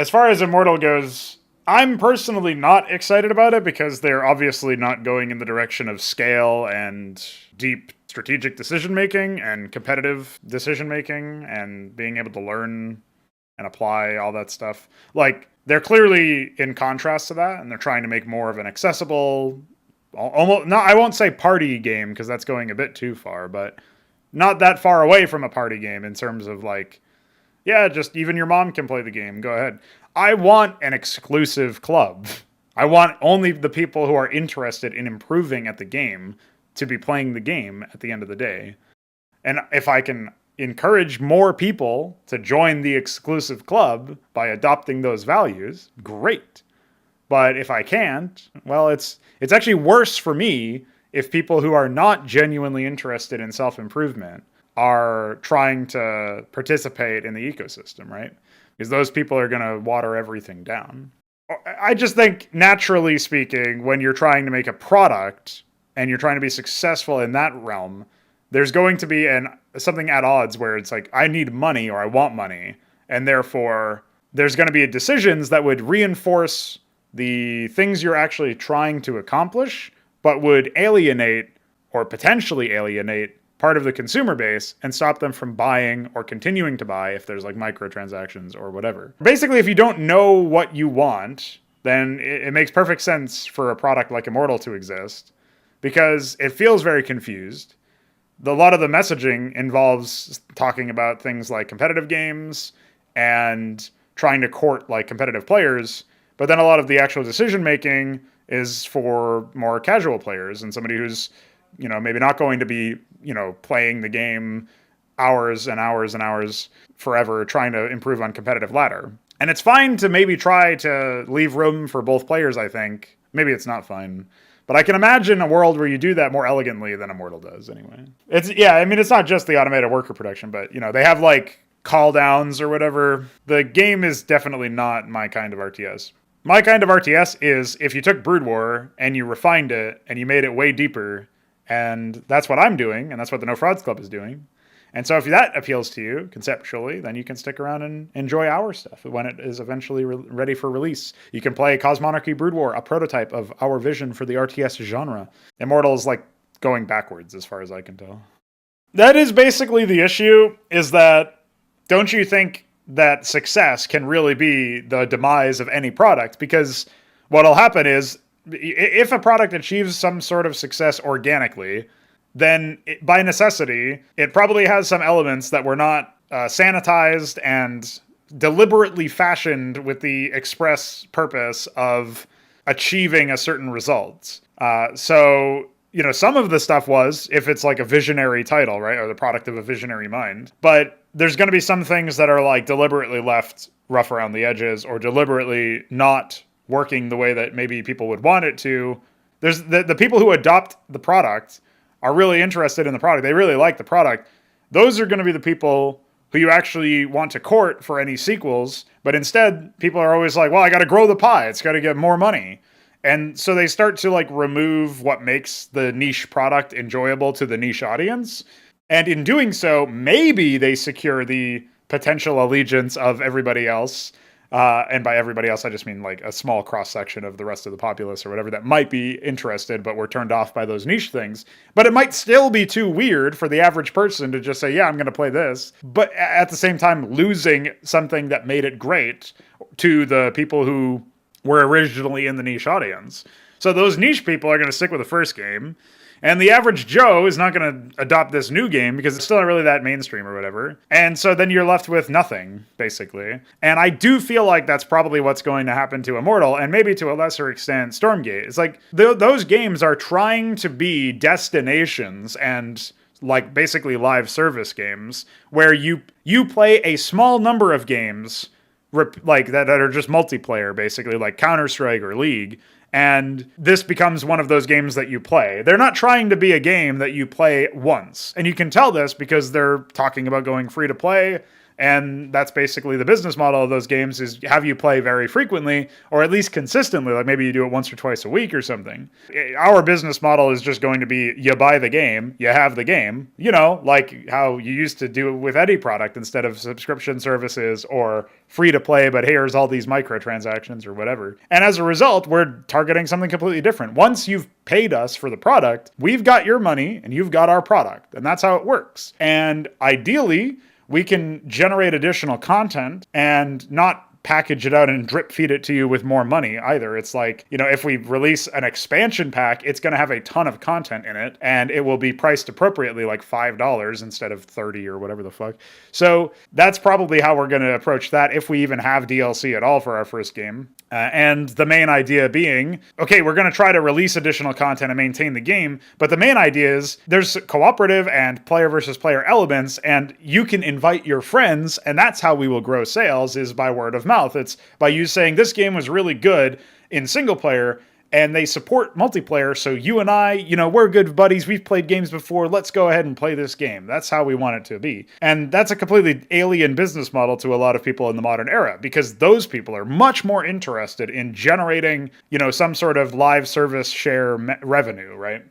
as far as Immortal goes, I'm personally not excited about it because they're obviously not going in the direction of scale and deep strategic decision making and competitive decision making and being able to learn and apply all that stuff. Like, they're clearly in contrast to that, and they're trying to make more of an accessible, almost, not, I won't say party game because that's going a bit too far, but not that far away from a party game in terms of like, yeah, just even your mom can play the game. Go ahead. I want an exclusive club. I want only the people who are interested in improving at the game to be playing the game at the end of the day. And if I can encourage more people to join the exclusive club by adopting those values, great. But if I can't, well, it's actually worse for me if people who are not genuinely interested in self-improvement are trying to participate in the ecosystem, right? Because those people are going to water everything down. I just think, naturally speaking, when you're trying to make a product and you're trying to be successful in that realm, there's going to be something at odds where it's like, I need money or I want money. And therefore, there's going to be decisions that would reinforce the things you're actually trying to accomplish, but would alienate or potentially alienate part of the consumer base and stop them from buying or continuing to buy if there's like microtransactions or whatever. Basically, if you don't know what you want, then it makes perfect sense for a product like Immortal to exist because it feels very confused. A lot of the messaging involves talking about things like competitive games and trying to court like competitive players, but then a lot of the actual decision making is for more casual players and somebody who's, you know, maybe not going to be, you know, playing the game hours and hours and hours forever trying to improve on competitive ladder. And it's fine to maybe try to leave room for both players, I think. Maybe it's not fine. But I can imagine a world where you do that more elegantly than Immortal does anyway. It's not just the automated worker production, but, you know, they have like call downs or whatever. The game is definitely not my kind of RTS. My kind of RTS is if you took Brood War and you refined it and you made it way deeper. And that's what I'm doing, and that's what the No Frauds Club is doing. And so if that appeals to you conceptually, then you can stick around and enjoy our stuff when it is eventually ready for release. You can play Cosmonarchy Brood War, a prototype of our vision for the RTS genre. Immortal is like going backwards as far as I can tell. That is basically the issue, is that don't you think that success can really be the demise of any product? Because what'll happen is, if a product achieves some sort of success organically, then by necessity, it probably has some elements that were not sanitized and deliberately fashioned with the express purpose of achieving a certain result. So, you know, some of the stuff was, if it's like a visionary title, right, or the product of a visionary mind, but there's going to be some things that are like deliberately left rough around the edges or deliberately not working the way that maybe people would want it to. There's the people who adopt the product are really interested in the product. They really like the product. Those are going to be the people who you actually want to court for any sequels. But instead, people are always like, well, I got to grow the pie. It's got to get more money. And so they start to like remove what makes the niche product enjoyable to the niche audience. And in doing so, maybe they secure the potential allegiance of everybody else. And by everybody else, I just mean like a small cross-section of the rest of the populace or whatever that might be interested, but were turned off by those niche things. But it might still be too weird for the average person to just say, yeah, I'm going to play this. But at the same time, losing something that made it great to the people who were originally in the niche audience. So those niche people are going to stick with the first game. And the average Joe is not going to adopt this new game because it's still not really that mainstream or whatever. And so then you're left with nothing, basically. And I do feel like that's probably what's going to happen to Immortal, and maybe to a lesser extent, Stormgate. It's like those games are trying to be destinations and like basically live service games where you play a small number of games like that are just multiplayer, basically, like Counter-Strike or League. And this becomes one of those games that you play. They're not trying to be a game that you play once. And you can tell this because they're talking about going free to play And that's basically the business model of those games, is have you play very frequently, or at least consistently, like maybe you do it once or twice a week or something. Our business model is just going to be, you buy the game, you have the game, like how you used to do it with any product, instead of subscription services or free to play, but here's all these microtransactions or whatever. And as a result, we're targeting something completely different. Once you've paid us for the product, we've got your money and you've got our product. And that's how it works. And ideally, we can generate additional content and not package it out and drip feed it to you with more money either. It's like, if we release an expansion pack, it's going to have a ton of content in it, and it will be priced appropriately, like $5 instead of 30 or whatever the fuck. So that's probably how we're going to approach that, if we even have DLC at all for our first game. And the main idea being, okay, we're going to try to release additional content and maintain the game, but the main idea is there's cooperative and player versus player elements, and you can invite your friends, and that's how we will grow sales, is by word of mouth. It's by you saying this game was really good in single player, and they support multiplayer, so you and I, we're good buddies, we've played games before, let's go ahead and play this game. That's how we want it to be. And that's a completely alien business model to a lot of people in the modern era, because those people are much more interested in generating, some sort of live service share revenue, right?